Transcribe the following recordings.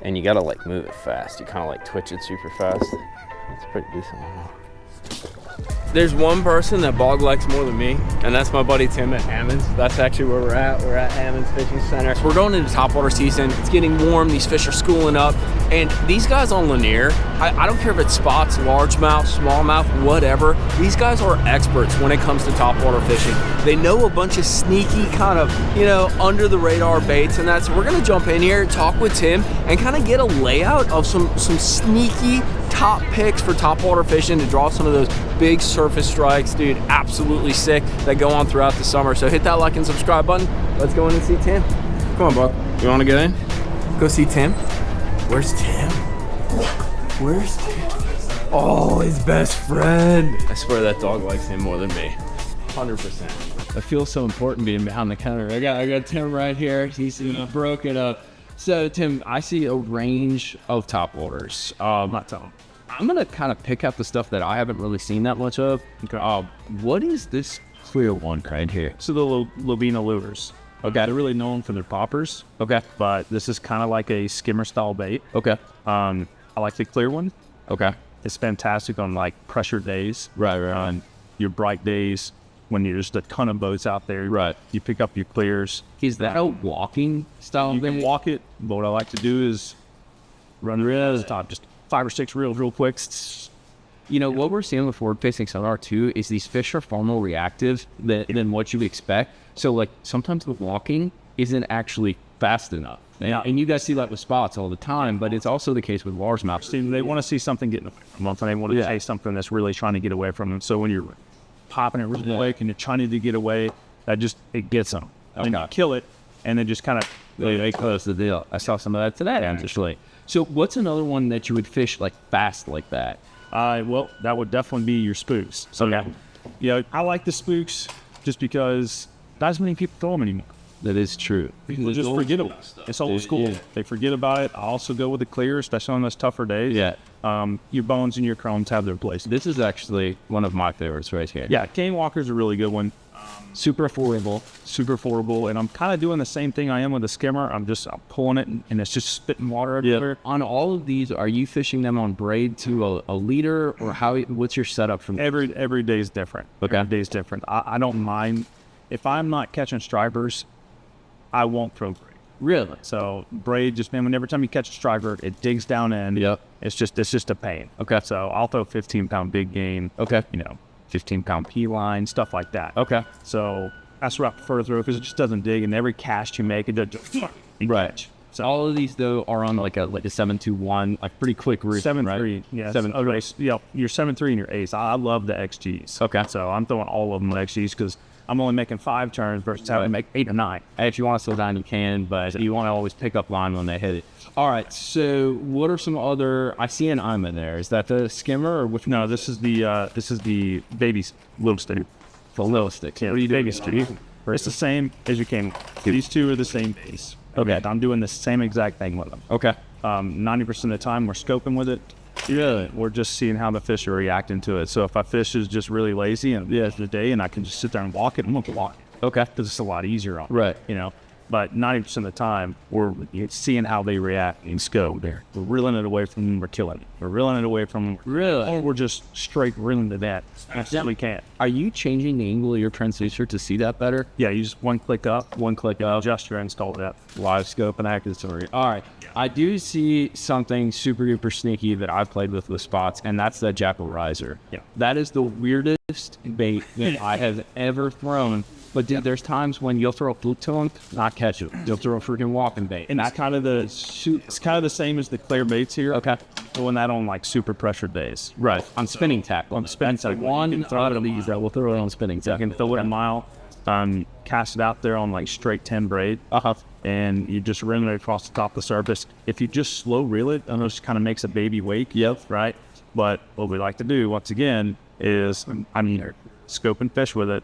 and you gotta like move it fast. You kind of like twitch it super fast. It's pretty decent one though. There's one person that bog likes more than me, and that's my buddy Tim at Hammond. That's actually where we're at. We're at Hammond's Fishing Center. So we're going into topwater season. It's getting warm. These fish are schooling up. And these guys on Lanier, I don't care if it's spots, largemouth, smallmouth, whatever. These guys are experts when it comes to topwater fishing. They know a bunch of sneaky kind of, under the radar baits and that. So we're gonna jump in here, talk with Tim, and kind of get a layout of some sneaky top picks for topwater fishing to draw some of those big surface strikes, dude. Absolutely sick, that go on throughout the summer. So hit that like and subscribe button. Let's go in and see Tim. Come on, Buck. You want to get in? Go see Tim. Where's Tim? Where's Tim? Oh, his best friend. I swear that dog likes him more than me. 100%. I feel so important being behind the counter. I got Tim right here. He's broken up. So Tim, I see a range of topwaters. I'm gonna kind of pick out the stuff that I haven't really seen that much of. Okay. What is this clear one right here? So the Lobina lures. Okay. They're really known for their poppers. Okay. But this is kind of like a skimmer style bait. Okay. I like the clear one. Okay. It's fantastic on like pressure days. Right. On your bright days when there's a ton of boats out there. Right. You pick up your clears. Is that a walking style? You can walk it. But what I like to do is run the reels, just 5 or 6 reels real quick. What we're seeing with forward-facing sonar too is these fish are far more reactive than what you expect. So like sometimes the walking isn't actually fast enough. And you guys see that with spots all the time, but it's also the case with largemouth. They want to see something getting away from them, and they want to chase something that's really trying to get away from them. So when you're popping it really quick and you're trying to get away, it gets them. And you kill it, and then just kind of they close the deal. I saw some of that today, actually. So what's another one that you would fish like fast like that? Well, that would definitely be your spooks. So, I like the spooks just because not as many people throw them anymore. That is true. People just forget about it. It's old school. Yeah. They forget about it. I also go with the clear, especially on those tougher days. Yeah. Your bones and your chromes have their place. This is actually one of my favorites right here. Yeah, Cane Walker's a really good one. Super affordable, and I'm kind of doing the same thing I am with the skimmer. I'm pulling it, and it's just spitting water everywhere. On all of these, are you fishing them on braid to a leader, or what's your setup from every day is different? Okay, every day is different. I don't mind if I'm not catching stripers. I won't throw braid. Really? So braid every time you catch a striper, it digs down in. Yep. It's just a pain. Okay. So I'll throw 15-pound big game. Okay. 15-pound P line, stuff like that. Okay. So that's what I prefer to throw because it just doesn't dig, and every cast you make, it just right. So all of these though are on like a 721, like pretty quick route. 7.3. Yeah. 7.3. Yeah. Your 7.3 and your ace. I love the XGs. Okay. So I'm throwing all of them with XGs because I'm only making 5 turns versus having to make 8 or 9. If you want to slow down, you can, but you want to always pick up line when they hit it. All right, so what are some other? I see an Ima there. Is that the skimmer or which? No, this is the baby little stick. The little stick. Yeah, what are you doing? Baby stick. It's the same as you can. These two are the same base. Okay, I'm doing the same exact thing with them. Okay. 90% of the time we're scoping with it. Yeah, we're just seeing how the fish are reacting to it. So if a fish is just really lazy and the day, and I can just sit there and walk it, I'm gonna walk it. Okay, because it's a lot easier on. Right. But 90% of the time, we're seeing how they react and scope. We're reeling it away from them, we're killing it. We're reeling it away from them. Really? Or we're just straight reeling to that. We can't. Are you changing the angle of your transducer to see that better? Yeah, you just one click up, adjust your install depth. Live scope and accuracy. All right. I do see something super duper sneaky that I've played with spots, and that's the Jackall Riser. Yeah. That is the weirdest bait that I have ever thrown. But dude, there's times when you'll throw a fluke to them, not catch it. You'll throw a freaking walking bait. And it's kind of the same as the clear baits here. Okay. Doing that on like super pressure days. Right. On spinning tack. On spinning tack. One out of these that will throw it on spinning tack. You can throw it a mile, cast it out there on like straight 10 braid. And you just reel it across the top of the surface. If you just slow reel it, I know it kind of makes a baby wake. Yep. Right. But what we like to do once again is, scoping fish with it.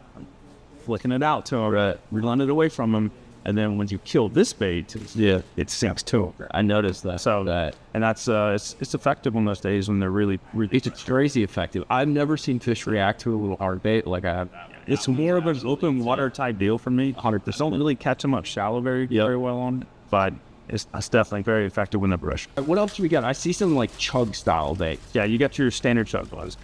Flicking it out to them, right. Reeling it away from them, and then when you kill this bait, it sinks to them. I noticed that. So and that's it's effective on those days when they're really it's crazy effective. I've never seen fish react to a little hard bait like I have. It's more of an open water type deal for me. 100%. Don't really catch them up shallow very well on it, but it's definitely very effective with the brush. What else do we got? I see some like chug style bait. Yeah, you got your standard chug ones.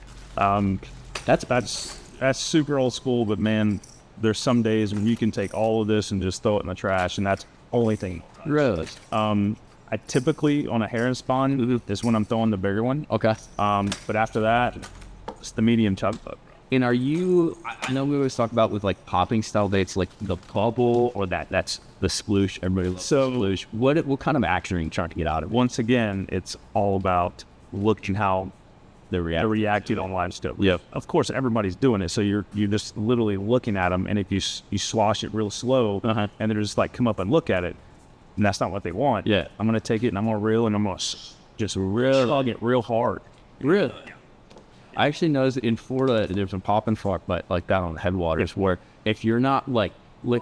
That's super old school, but man, there's some days when you can take all of this and just throw it in the trash, and that's the only thing. Really? I typically, on a herring spawn, is when I'm throwing the bigger one. Okay. But after that, it's the medium chug bug. And are you, I know we always talk about with like popping style baits, like the bubble or that's the sploosh. Everybody loves sploosh. What kind of action are you trying to get out of it? Once again, it's all about looking how they're reacting on live scope. Yep. Of course, everybody's doing it, so you're just literally looking at them, and if you slosh it real slow, and they're just like, come up and look at it, and that's not what they want. Yeah. I'm going to take it, and I'm going to reel, and I'm going to just chug it real hard. Really? I actually noticed in Florida there's a pop and frock, but like that on headwaters, where if you're not like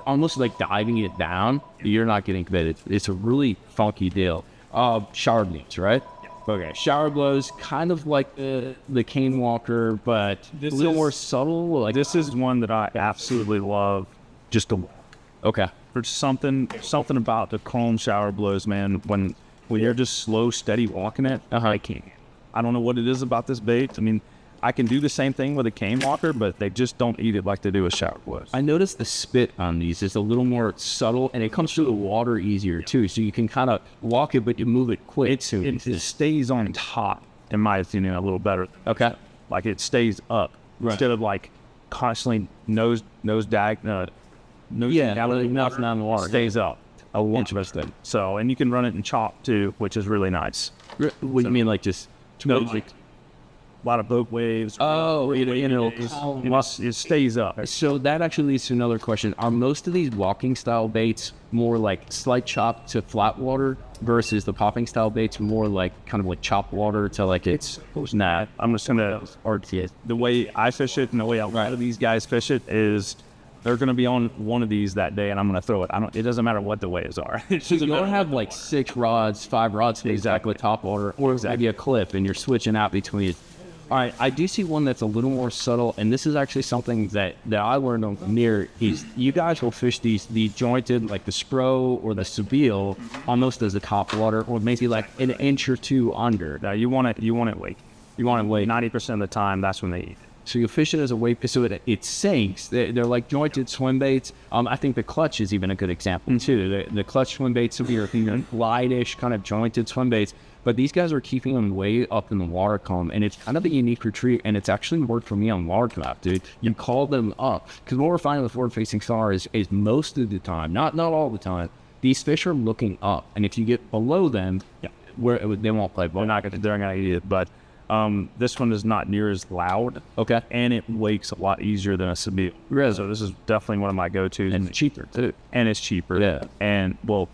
almost like diving it down, you're not getting bit. It's a really funky deal. Shower blows, right? Okay, shower blows, kind of like the cane walker, but a little more subtle. Like This is one that I absolutely love. Just to walk. Okay. There's something about the chrome shower blows, man. When you're just slow, steady walking it, I can't. I don't know what it is about this bait. I mean, I can do the same thing with a cane walker, but they just don't eat it like they do with shower blows. I noticed the spit on these is a little more subtle, and it comes through the water easier too. So you can kind of walk it, but you move it quick. It stays on top, in my opinion, a little better. Okay. Like it stays up instead of like constantly nose dag. Down in the water. Stays up. Interesting. So, and you can run it in chop too, which is really nice. What do you mean, like just Like a lot of boat waves. Oh, It stays up. So that actually leads to another question. Are most of these walking style baits more like slight chop to flat water versus the popping style baits more like kind of like chop water to like it's Nah, I'm just gonna the way I fish it and the way a lot of these guys fish it is they're gonna be on one of these that day and I'm gonna throw it. It doesn't matter what the waves are. So you don't have like 5 rods exactly with top water, or maybe a clip and you're switching out between. All right, I do see one that's a little more subtle, and this is actually something that I learned on near is you guys will fish these jointed, like the Spro or the Sebile, almost as a top water, or maybe like an inch or two under. Now you want it weight. You want it weight. 90% of the time, that's when they eat. So you fish it as a weight, so it sinks. They're like jointed swim baits. I think the clutch is even a good example too. The clutch swim baits will be your lightish kind of jointed swim baits. But these guys are keeping them way up in the water column, and it's kind of a unique retreat, and it's actually worked for me on largemouth, dude. You call them up, because what we're finding with forward-facing sonar is most of the time, not all the time, these fish are looking up, and if you get below them, they won't play ball. They're gonna eat it, but this one is not near as loud. Okay. And it wakes a lot easier than a Sebile. Really? So this is definitely one of my go-tos. And cheaper, too. And it's cheaper. Yeah. And, well,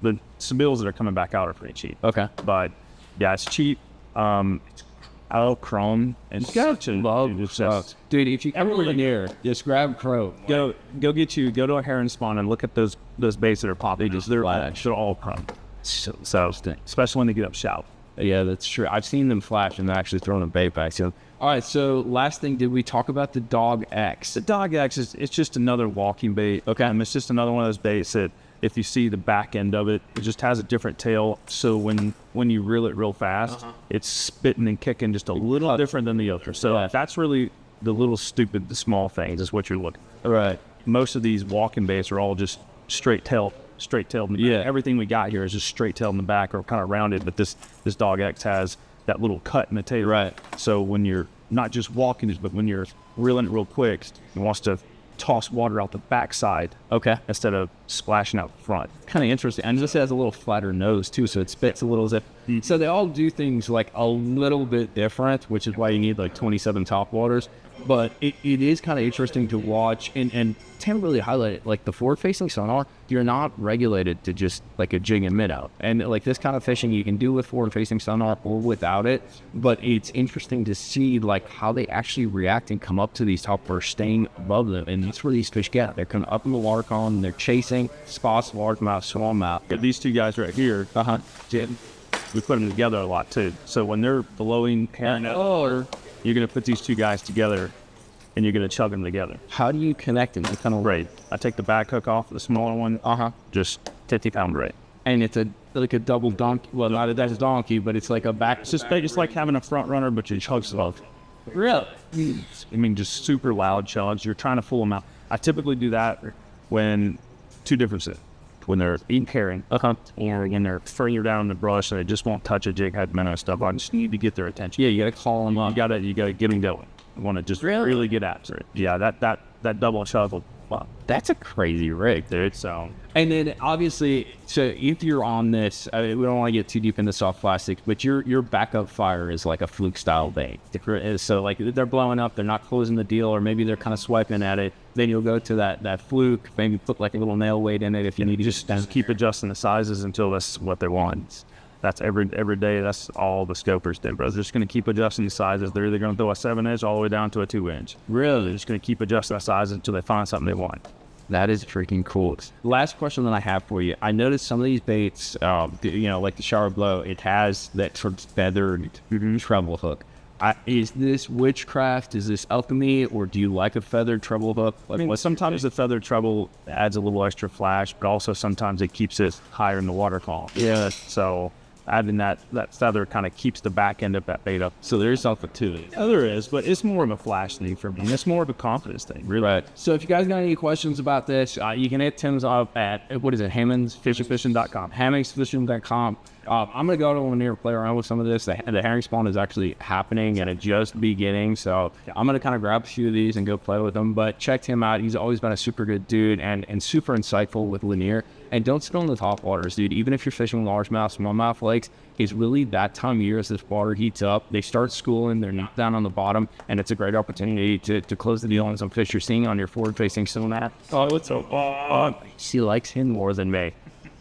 the Sebiles that are coming back out are pretty cheap. Okay. But, yeah, it's cheap. It's out chrome. And such a love dude, if you ever near, just grab chrome. Go to a herring spawn and look at those baits that are popping. They're all chrome. So especially when they get up shallow. Yeah, that's true. I've seen them flash and they're actually throwing a bait back. So, all right. So last thing, did we talk about the Dog X? The Dog X it's just another walking bait. Okay. It's just another one of those baits that if you see the back end of it, it just has a different tail. So when you reel it real fast, it's spitting and kicking just a little different than the other. So that's really the small things is what you're looking for. Right. Most of these walking baits are all just straight tailed. Yeah. Everything we got here is just straight tailed in the back or kind of rounded, but this Dog X has that little cut in the tail. Right. So when you're not just walking it, but when you're reeling it real quick, it wants to toss water out the backside. Okay. Instead of splashing out the front. Kind of interesting. And this has a little flatter nose too, so it spits a little as if. So they all do things like a little bit different, which is why you need like 27 top waters. But it is kind of interesting to watch and Tim really highlighted it. Like the forward-facing sonar, you're not regulated to just like a jig and minnow. And like this kind of fishing you can do with forward-facing sonar or without it. But it's interesting to see like how they actually react and come up to these top waters, staying above them. And that's where these fish get. They're coming up in the water column, they're chasing spots, largemouth, smallmouth. These two guys right here, we put them together a lot too. So when they're blowing you're going to put these two guys together and you're going to chug them together. How do you connect them? Kind of right. I take the back hook off the smaller one. Just 50-pound rate. and it's like a double donkey. Well, not that's a donkey, but it's like a back. It's like having a front runner, but you chug slow. Really? I mean, just super loud chugs. You're trying to fool them out. I typically do that when two different things. When they're eating herring, or when they're further down in the brush and they just won't touch a jig head minnow stuff. I just need to get their attention. Yeah, you gotta call them up. You gotta get them going. I want to just really get after it. Yeah, that double shovel. Wow. That's a crazy rig, dude. So, and then obviously, so if you're on this, I mean, we don't want to get too deep into soft plastics, but your backup fire is like a fluke style bait. So like they're blowing up, they're not closing the deal, or maybe they're kind of swiping at it. Then you'll go to that fluke, maybe put like a little nail weight in it if you need to. Just keep adjusting the sizes until that's what they want. That's every day. That's all the scopers do, bro. They're just going to keep adjusting the sizes. They're either going to throw a 7-inch all the way down to a 2-inch. Really? They're just going to keep adjusting the sizes until they find something they want. That is freaking cool. Last question that I have for you. I noticed some of these baits, like the shower blow, it has that sort of feathered treble hook. Is this witchcraft? Is this alchemy? Or do you like a feathered treble hook? I mean, sometimes the feathered treble adds a little extra flash, but also sometimes it keeps it higher in the water column. Yeah. So adding that feather kind of keeps the back end of that bait up. So there is something to it. Yeah, there is, but it's more of a flash thing for me. It's more of a confidence thing, really. Right. So if you guys got any questions about this, you can hit Tim's up at, what is it, Hammondsfishing.com. Hammondsfishing.com. I'm going to go to Lanier and play around with some of this. The herring spawn is actually happening and it just beginning. So I'm going to kind of grab a few of these and go play with them. But check him out. He's always been a super good dude and super insightful with Lanier. And don't sit on the top waters, dude. Even if you're fishing largemouth, smallmouth lakes, it's really that time of year as this water heats up. They start schooling. They're not down on the bottom. And it's a great opportunity to close the deal on some fish you're seeing on your forward-facing sonar. Oh, it's so fun. She likes him more than me.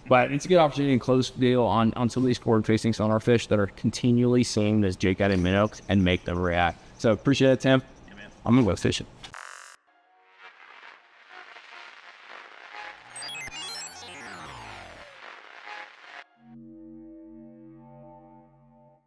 But it's a good opportunity to close the deal on some of these forward-facing sonar fish that are continually seeing this jig-headed minnow and make them react. So appreciate it, Tim. Yeah, man. I'm going to go fishing.